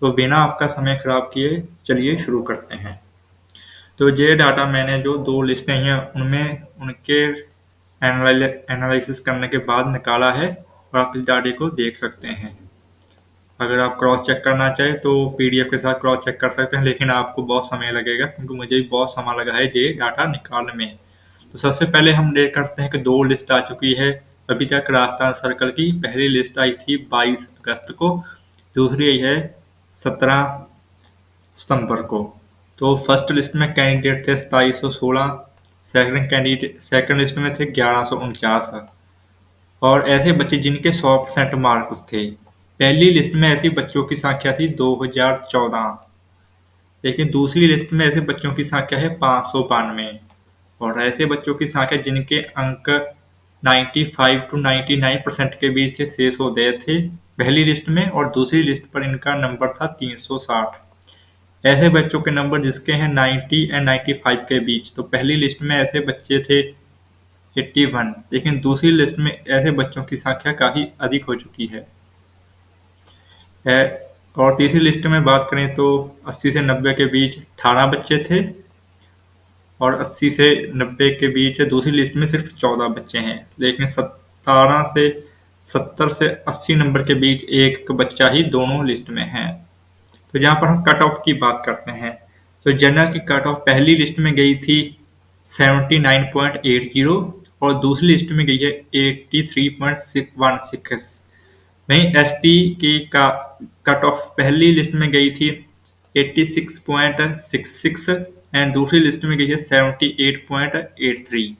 तो बिना आपका समय खराब किए चलिए शुरू करते हैं। तो ये डाटा मैंने जो 2 लिस्टें हैं उनमें उनके एनालिसिस करने के बाद निकाला है और आप इस डाटे को देख सकते हैं। अगर आप क्रॉस चेक करना चाहें तो पीडीएफ के साथ क्रॉस चेक कर सकते हैं, लेकिन आपको बहुत समय लगेगा क्योंकि मुझे भी बहुत समय लगा है ये डाटा निकालने में। तो सबसे पहले हम देख करते हैं कि 2 लिस्ट आ चुकी है अभी तक राजस्थान सर्कल की। पहली लिस्ट आई थी 22 अगस्त को, दूसरी आई है 17 सितंबर को। तो फर्स्ट लिस्ट में कैंडिडेट थे 2716, सेकंड लिस्ट में थे 1149 और ऐसे बच्चे जिनके 100% मार्क्स थे। पहली लिस्ट में ऐसे बच्चों की संख्या थी 2014, लेकिन दूसरी लिस्ट में ऐसे बच्चों की संख्या है 592 और ऐसे बच्चों की संख्या जिनके अंक 95 to 99% के बीच थे 602 थे पहली लिस्ट में, और दूसरी लिस्ट पर इनका नंबर था 360। ऐसे बच्चों के नंबर जिसके हैं 90 एंड 95 के बीच, तो पहली लिस्ट में ऐसे बच्चे थे 81, लेकिन दूसरी लिस्ट में ऐसे बच्चों की संख्या काफ़ी अधिक हो चुकी है। और तीसरी लिस्ट में बात करें तो 80 से 90 के बीच 18 बच्चे थे और 80 से 90 के बीच दूसरी लिस्ट में सिर्फ 14 बच्चे हैं, लेकिन 17 से 70 से 80 नंबर के बीच एक बच्चा ही दोनों लिस्ट में है। तो यहाँ पर हम कट ऑफ की बात करते हैं। तो जनरल की कट ऑफ पहली लिस्ट में गई थी 79.80 और दूसरी लिस्ट में गई है 83.16। वहीं एसटी की कट ऑफ पहली लिस्ट में गई थी 86.66 एंड दूसरी लिस्ट में गई है 78.83।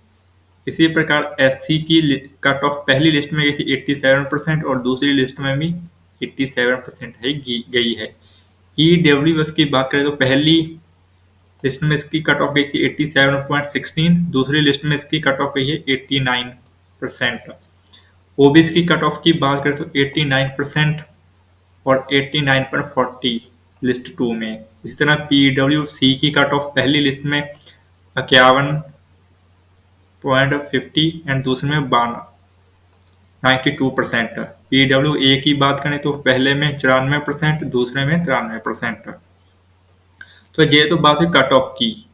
इसी प्रकार एससी की कट ऑफ पहली लिस्ट में गई थी 87% और दूसरी लिस्ट में भी 87% है गई है। ईडब्ल्यूएस की बात करें तो पहली लिस्ट में इसकी कट ऑफ गई थी 87.16, दूसरी लिस्ट में इसकी कट ऑफ गई है 89%। ओबीसी की कट ऑफ की बात करें तो 89% और 89.40 लिस्ट 2 में। इसी तरह पीडब्ल्यूसी की कट ऑफ पहली लिस्ट में 51.50 एंड दूसरे में 92%। पीडब्ल्यू ए की बात करें तो पहले में 94%, दूसरे में 93%। तो ये तो बात है कट ऑफ की।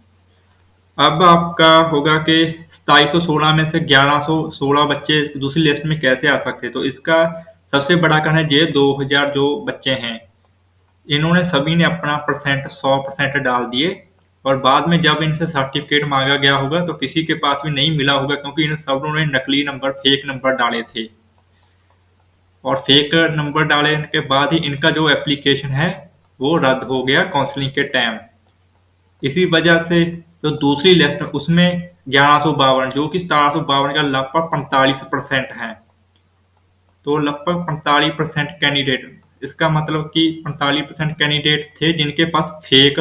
अब आपका होगा कि 2716 में से 1116 बच्चे दूसरी लिस्ट में कैसे आ सकते, तो इसका सबसे बड़ा कारण है ये 2000 जो बच्चे हैं इन्होंने सभी ने अपना परसेंट 100% डाल दिए और बाद में जब इनसे सर्टिफिकेट मांगा गया होगा तो किसी के पास भी नहीं मिला होगा क्योंकि इन सब ने नकली नंबर, फेक नंबर डाले थे और फेक नंबर डालने के बाद ही इनका जो एप्लीकेशन है वो रद्द हो गया काउंसलिंग के टाइम। इसी वजह से जो दूसरी लिस्ट है उसमें 1152 जो कि 1752 का लगभग 45% है, तो लगभग 45% कैंडिडेट, इसका मतलब कि 45% कैंडिडेट थे जिनके पास फेक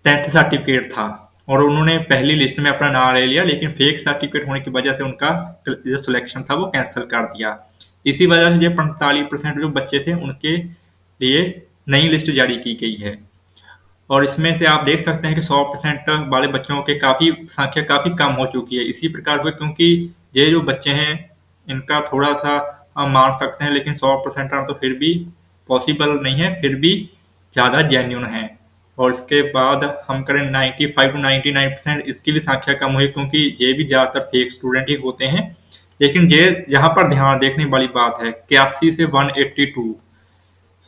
10th सर्टिफिकेट था और उन्होंने पहली लिस्ट में अपना नाम ले लिया, लेकिन फेक सर्टिफिकेट होने की वजह से उनका जो सिलेक्शन था वो कैंसिल कर दिया। इसी वजह से ये 45% जो बच्चे थे उनके लिए नई लिस्ट जारी की गई है और इसमें से आप देख सकते हैं कि 100% वाले बच्चों के संख्या काफ़ी कम हो चुकी है। इसी प्रकार से क्योंकि ये जो बच्चे हैं इनका थोड़ा सा हम मान सकते हैं, लेकिन 100% तो फिर भी पॉसिबल नहीं है, फिर भी ज़्यादा जेन्युइन है। और इसके बाद हम करें 95 to 99%, इसकी भी संख्या कम हुई क्योंकि ये भी ज़्यादातर फेक स्टूडेंट ही होते हैं। लेकिन ये यहाँ पर ध्यान देखने वाली बात है 81 से 182,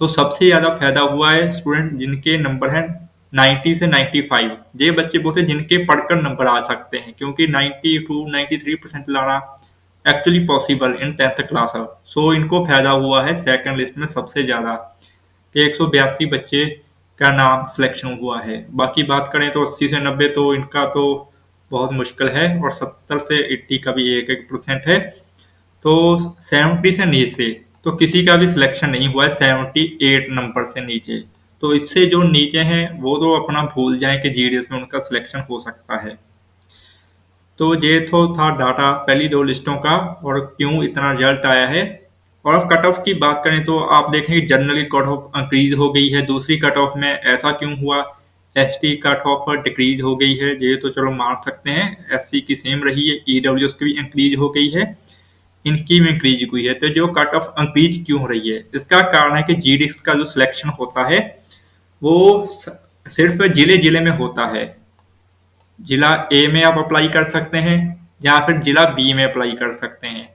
तो सबसे ज़्यादा फायदा हुआ है स्टूडेंट जिनके नंबर हैं 90 से 95। ये बच्चे बोलते हैं जिनके पढ़कर नंबर आ सकते हैं क्योंकि 92 93% लाना actually possible in 10th class. So इनको फायदा हुआ है सेकंड लिस्ट में सबसे ज़्यादा कि 182 बच्चे का नाम सिलेक्शन हुआ है। बाकी बात करें तो 80 से 90 तो इनका तो बहुत मुश्किल है और 70 से 80 का भी 1% है। तो 70 से नीचे तो किसी का भी सिलेक्शन नहीं हुआ है 78 नंबर से नीचे। तो इससे जो नीचे हैं वो तो अपना भूल जाएं कि जीडीएस में उनका सिलेक्शन हो सकता है। तो ये तो था डाटा पहली 2 लिस्टों का और क्यों इतना रिजल्ट आया है। और अब कट ऑफ की बात करें तो आप देखें कि जनरली कट ऑफ इंक्रीज हो गई है, दूसरी कट ऑफ में ऐसा क्यों हुआ, एसटी कट ऑफ डिक्रीज हो गई है, ये तो चलो मान सकते हैं। एससी की सेम रही है, ईडब्ल्यूएस की भी इंक्रीज हो गई है। इनकी भी इंक्रीज हुई है। तो जो कट ऑफ इंक्रीज क्यों हो रही है, इसका कारण है कि जीडीएक्स का जो सिलेक्शन होता है वो सिर्फ जिले जिले में होता है। जिला ए में आप अप्लाई कर सकते हैं या फिर जिला बी में अप्लाई कर सकते हैं,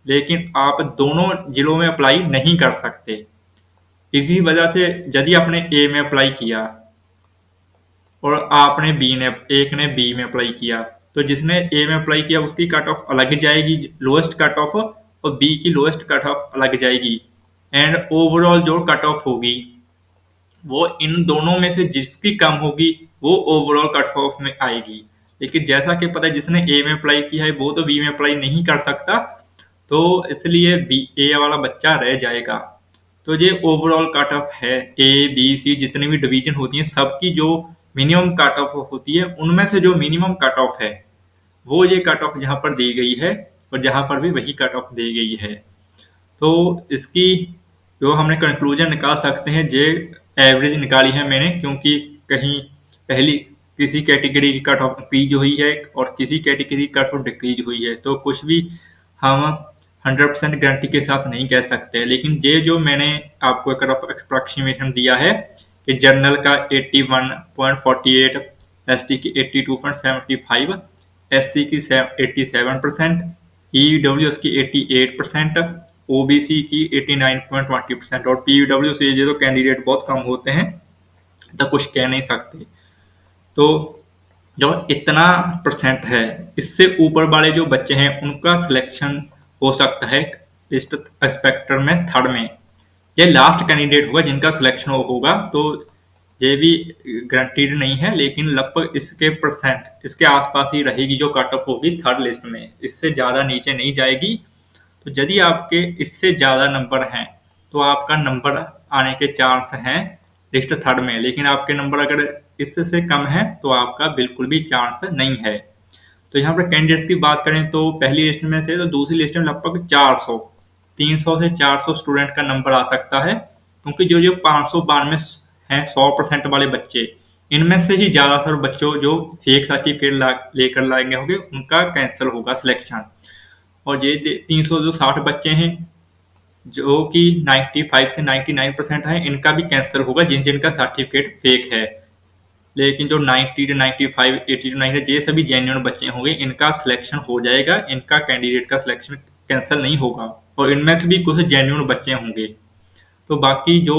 लेकिन आप दोनों जिलों में अप्लाई नहीं कर सकते। इसी वजह से यदि आपने ए में अप्लाई किया और आपने बी ने एक ने बी में अप्लाई किया, तो जिसने ए में अप्लाई किया उसकी कट ऑफ अलग जाएगी, लोएस्ट कट ऑफ, और बी की लोएस्ट कट ऑफ अलग जाएगी। एंड ओवरऑल जो कट ऑफ होगी वो इन दोनों में से जिसकी कम होगी वो ओवरऑल कट ऑफ में आएगी। लेकिन जैसा कि पता है जिसने ए में अप्लाई किया है वो तो बी में अप्लाई नहीं कर सकता, तो इसलिए बी ए वाला बच्चा रह जाएगा। तो ये ओवरऑल कट ऑफ है, ए बी सी जितनी भी डिवीजन होती हैं सबकी जो मिनिमम कट ऑफ होती है उनमें से जो मिनिमम कट ऑफ है वो ये कट ऑफ यहाँ पर दी गई है, और जहाँ पर भी वही कट ऑफ दी गई है। तो इसकी जो हमने कंक्लूजन निकाल सकते हैं, जे एवरेज निकाली है मैंने, क्योंकि कहीं पहली किसी कैटेगरी की कट ऑफ इंक्रीज हुई है और किसी कैटेगरी की कट ऑफ डिक्रीज हुई है, तो कुछ भी हम 100% गारंटी के साथ नहीं कह सकते। लेकिन ये जो मैंने आपको एक रफ अप्रोक्सीमेशन दिया है कि जनरल का 81.48, एसटी की 82.75, एससी की 87%, ईडब्ल्यूएस की 88%, ओबीसी की 89.20%, और पीडब्ल्यू से ये तो कैंडिडेट बहुत कम होते हैं तो कुछ कह नहीं सकते। तो जो इतना परसेंट है, इससे ऊपर वाले जो बच्चे हैं उनका सिलेक्शन हो सकता है लिस्ट स्पेक्ट्रम में थर्ड में। ये लास्ट कैंडिडेट होगा जिनका सिलेक्शन होगा, तो ये भी गारंटीड नहीं है, लेकिन लगभग इसके परसेंट इसके आसपास ही रहेगी जो कट ऑफ होगी थर्ड लिस्ट में, इससे ज़्यादा नीचे नहीं जाएगी। तो यदि आपके इससे ज़्यादा नंबर हैं तो आपका नंबर आने के चांस हैं लिस्ट थर्ड में, लेकिन आपके नंबर अगर इससे कम है तो आपका बिल्कुल भी चांस नहीं है। तो यहाँ पर कैंडिडेट्स की बात करें तो पहली लिस्ट में थे, तो दूसरी लिस्ट में लगभग 300 से 400 स्टूडेंट का नंबर आ सकता है, क्योंकि जो जो 592 हैं 100% वाले बच्चे, इनमें से ही ज़्यादातर बच्चों जो फेक सर्टिफिकेट लेकर लाएंगे होंगे उनका कैंसिल होगा सिलेक्शन। और ये 360 बच्चे हैं जो कि 95 से 99% है, इनका भी कैंसिल होगा जिन जिनका सर्टिफिकेट फेक है। लेकिन जो 90 to 95, 80 to 90 ये सभी जेन्युइन बच्चे होंगे, इनका सिलेक्शन हो जाएगा, इनका कैंडिडेट का सिलेक्शन कैंसिल नहीं होगा, और इनमें से भी कुछ जेन्युइन बच्चे होंगे। तो बाकी जो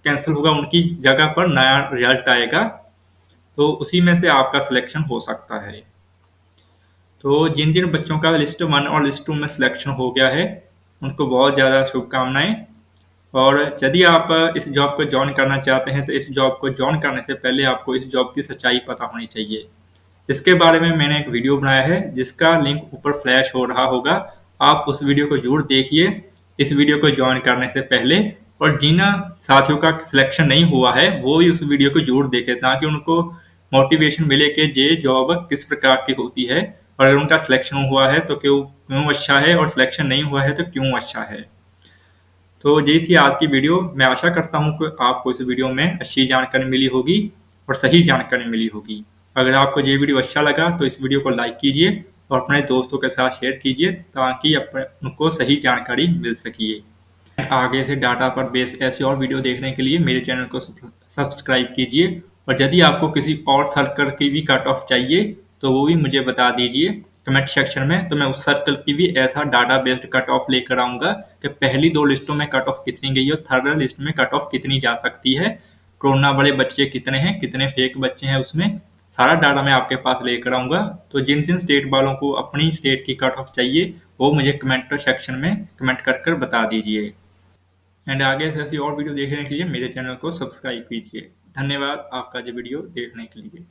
कैंसिल होगा उनकी जगह पर नया रिजल्ट आएगा, तो उसी में से आपका सिलेक्शन हो सकता है। तो जिन जिन बच्चों का लिस्ट 1 और लिस्ट 2 में सिलेक्शन हो गया है उनको बहुत ज़्यादा शुभकामनाएं। और यदि आप इस जॉब को ज्वाइन करना चाहते हैं तो इस जॉब को ज्वाइन करने से पहले आपको इस जॉब की सच्चाई पता होनी चाहिए। इसके बारे में मैंने एक वीडियो बनाया है जिसका लिंक ऊपर फ्लैश हो रहा होगा, आप उस वीडियो को जरूर देखिए इस वीडियो को ज्वाइन करने से पहले। और जिन साथियों का सिलेक्शन नहीं हुआ है वो भी उस वीडियो को जरूर देखें, ताकि उनको मोटिवेशन मिले कि ये जॉब किस प्रकार की होती है, और अगर उनका सिलेक्शन हुआ है तो क्यों अच्छा है, और सिलेक्शन नहीं हुआ है तो क्यों अच्छा है। तो यही थी आज की वीडियो। मैं आशा करता हूँ कि आपको इस वीडियो में अच्छी जानकारी मिली होगी और सही जानकारी मिली होगी। अगर आपको ये वीडियो अच्छा लगा तो इस वीडियो को लाइक कीजिए और अपने दोस्तों के साथ शेयर कीजिए, ताकि उनको सही जानकारी मिल सके। आगे से डाटा पर बेस ऐसे और वीडियो देखने के लिए मेरे चैनल को सब्सक्राइब कीजिए, और यदि आपको किसी और सर्कल की भी कट ऑफ चाहिए तो वो भी मुझे बता दीजिए कमेंट सेक्शन में, तो मैं उस सर्कल की भी ऐसा डाटा बेस्ड कट ऑफ लेकर आऊंगा कि पहली 2 लिस्टों में कट ऑफ कितनी गई है, थर्ड लिस्ट में कट ऑफ कितनी जा सकती है, कोरोना वाले बच्चे कितने हैं, कितने फेक बच्चे हैं, उसमें सारा डाटा मैं आपके पास लेकर आऊंगा। तो जिन जिन स्टेट वालों को अपनी स्टेट की कट ऑफ चाहिए वो मुझे कमेंट सेक्शन में कमेंट कर बता दीजिए। एंड आगे से ऐसी और वीडियो देखने के लिए मेरे चैनल को सब्सक्राइब कीजिए। धन्यवाद आपका ये वीडियो देखने के लिए।